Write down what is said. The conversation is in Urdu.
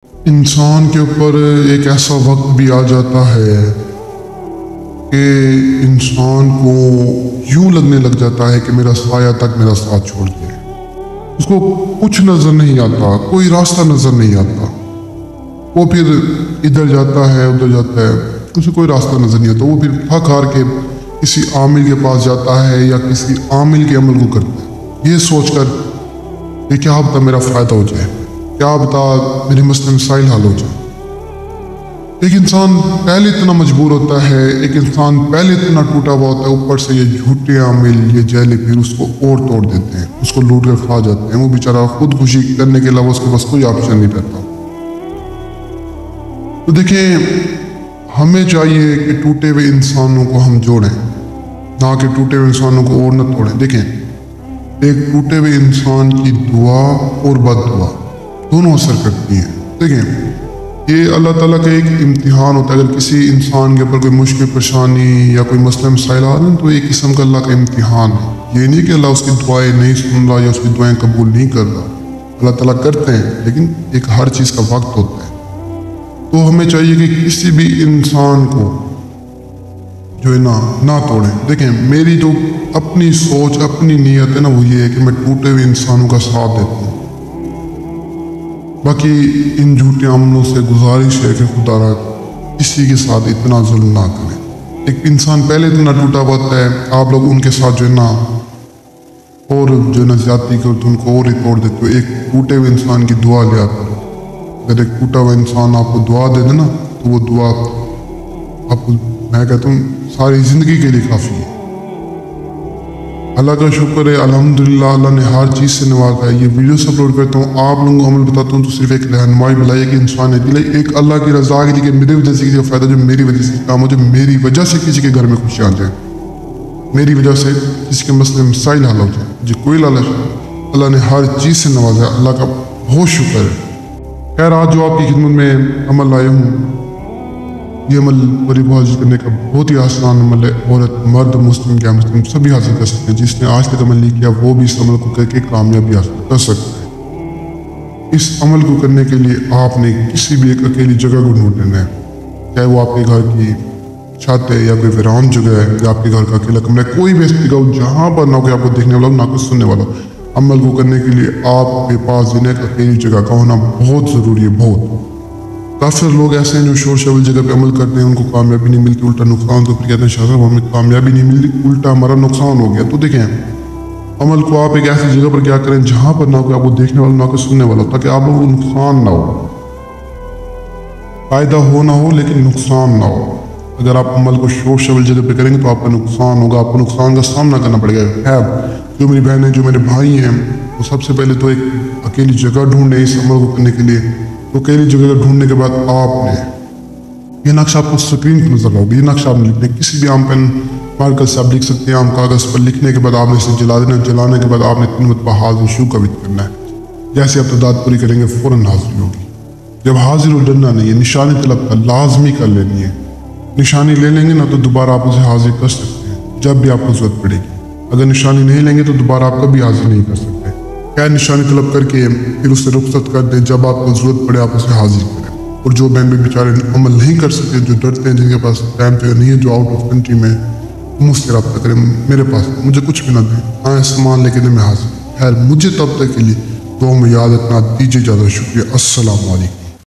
انسان کے اوپر ایک ایسا وقت بھی آ جاتا ہے کہ انسان کو یوں لگنے لگ جاتا ہے کہ میرا سایہ تک میرا ساتھ چھوڑ دے. اس کو کچھ نظر نہیں آتا، کوئی راستہ نظر نہیں آتا. وہ پھر ادھر جاتا ہے ادھر جاتا ہے، اسے کوئی راستہ نظر نہیں آتا. وہ پھر تھک ہار کے کسی عامل کے پاس جاتا ہے یا کسی عامل کے عمل کو کرتا ہے، یہ سوچ کر کہ کیا پتہ میرا فائدہ ہو جائے، کیا بتا میرے مسئلے مسائل حل ہو جائے. ایک انسان پہلے اتنا مجبور ہوتا ہے، ایک انسان پہلے اتنا ٹوٹا ہوا ہوتا ہے، اوپر سے یہ جھوٹے عامل، یہ جیلے پھر اس کو اور توڑ دیتے ہیں، اس کو لوٹ کر کھا جاتے ہیں. وہ بیچارہ خودکشی کرنے کے علاوہ اس کے پاس کوئی آپشن نہیں رہتا. تو دیکھیں، ہمیں چاہیے کہ ٹوٹے ہوئے انسانوں کو ہم جوڑیں، نہ کہ ٹوٹے ہوئے انسانوں کو اور نہ توڑیں. دیکھیں، ایک ٹوٹے ہوئے انسان کی دعا اور بد دعا دونوں اثر کرتی ہیں. دیکھیں، یہ اللہ تعالیٰ کا ایک امتحان ہوتا ہے. اگر کسی انسان کے اوپر کوئی مشکل پریشانی یا کوئی مسئلہ مسائل آ رہے ہیں تو ایک قسم کا اللہ کا امتحان ہے. یہ نہیں کہ اللہ اس کی دعائیں نہیں سن رہا یا اس کی دعائیں قبول نہیں کر رہا. اللہ تعالیٰ کرتے ہیں، لیکن ایک ہر چیز کا وقت ہوتا ہے. تو ہمیں چاہیے کہ کسی بھی انسان کو جو ہے نہ توڑیں. دیکھیں، میری جو اپنی سوچ اپنی نیت ہے نا، وہ یہ ہے کہ میں ٹوٹے ہوئے انسانوں کا ساتھ دیتا ہوں. باقی ان جھوٹے عملوں سے گزارش ہے کہ خدا را کسی کے ساتھ اتنا ظلم نہ کریں. ایک انسان پہلے اتنا ٹوٹا ہوتا ہے، آپ لوگ ان کے ساتھ جو ہے نا اور جو ہے نا زیادتی کرتے ان کو اور ہی توڑ دیتے ہو. ایک ٹوٹے ہوئے انسان کی دعا لے آتے ہو. اگر ایک ٹوٹا ہوا انسان آپ کو دعا دے دے نا تو وہ دعا آپ کو، میں کہتا ہوں، ساری زندگی کے لیے کافی ہے. اللہ کا شکر ہے، الحمدللہ اللہ نے ہر چیز سے نوازا ہے. یہ ویڈیوز اپلوڈ کرتا ہوں، آپ لوگوں کو عمل بتاتا ہوں تو صرف ایک رہنمائی بلائیے کہ انسان ہے دل ایک اللہ کی رضا کے لیے کہ میری وجہ سے کسی کا فائدہ، جو میری وجہ سے کام ہو، جو میری وجہ سے کسی کے گھر میں خوشی آ جائے، میری وجہ سے کسی کے مسئلے مسائل حل ہو جائے. مجھے کوئی لالچ نہیں، اللہ نے ہر چیز سے نوازا ہے. اللہ کا بہت شکر ہے. خیر، آج جو آپ کی خدمت میں عمل لائے ہوں، یہ عمل غریب حاضر کرنے کا بہت ہی آسان عمل ہے. عورت مرد مسلم کیا مسلم سبھی حاصل کر سکتے ہیں. جس نے آج تک عمل نہیں کیا وہ بھی اس عمل کو کر کے کامیابی حاصل کر سکتا ہے. اس عمل کو کرنے کے لیے آپ نے کسی بھی ایک اکیلی جگہ کو ڈھونڈ لینا ہے، چاہے وہ آپ کے گھر کی چھت ہے یا کوئی ویران جگہ ہے یا آپ کے گھر کا اکیلا کمرہ ہے. کوئی بھی ایسی جگہ ہو جہاں پر نہ کوئی آپ کو دیکھنے والا ہو نہ کوئی سننے والا ہو. عمل کو کرنے کے لیے آپ کے پاس ایک اکیلی جگہ کا ہونا بہت ضروری ہے. بہت کافی لوگ ایسے ہیں جو شور شبل جگہ پہ عمل کرتے ہیں، ان کو کامیابی نہیں ملتی، الٹا نقصان. تو پھر کہتے ہیں شاہ صاحب ہمیں کامیابی نہیں ملتی، الٹا ہمارا نقصان ہو گیا. تو دیکھیں، عمل کو آپ ایک ایسی جگہ پر کیا کریں جہاں پر نہ کوئی آپ کو دیکھنے والا نہ کوئی سننے والا، تاکہ آپ لوگوں کو نقصان نہ ہو. فائدہ ہو نہ ہو لیکن نقصان نہ ہو. اگر آپ عمل کو شور شبل جگہ پہ کریں گے تو آپ کا نقصان ہوگا، آپ کو نقصان کا سامنا کرنا پڑے گا. خیر، جو میری بہن ہیں، جو میرے بھائی ہیں، وہ سب سے پہلے تو ایک اکیلی جگہ ڈھونڈیں اس عمل کو کرنے کے لیے. تو اکیلی جگہ ڈھونڈنے کے بعد آپ نے یہ نقشہ آپ کو اسکرین پر نظر ہوگا. یہ نقشہ آپ نے لکھنا ہے، کسی بھی عام پین مارکر سے آپ لکھ سکتے ہیں. عام کاغذ پر لکھنے کے بعد آپ نے اسے جلا دینا. جلانے کے بعد آپ نے 3 مرتبہ حاضر شو کا وطر کرنا ہے. جیسے آپ تعداد پوری کریں گے فوراً حاضری ہوگی. جب حاضر ہو ڈرنا نہیں ہے، نشانی طلب کا لازمی کر لینی ہے. نشانی لے لیں گے نا تو دوبارہ آپ اسے حاضر کر سکتے ہیں جب بھی آپ کو ضرورت پڑے گی. اگر نشانی نہیں لیں گے تو دوبارہ آپ کبھی حاضر نہیں کر سکتے. خیر، نشانی طلب کر کے پھر اسے رخصت کر دیں. جب آپ کو ضرورت پڑے آپ اسے حاضر کریں. اور جو بہن بیچارے عمل نہیں کر سکتے، جو ڈرتے ہیں، جن کے پاس ٹائم پہ نہیں ہے، جو آؤٹ آف کنٹری میں، مجھ سے رابطہ کریں. میرے پاس مجھے کچھ بھی نہ دیں، آئیں سامان لے کے دیں، میں حاضر. خیر، مجھے تب تک کے لیے دعاؤں میں یاد رکھنا. دیجیے زیادہ شکریہ. السلام علیکم.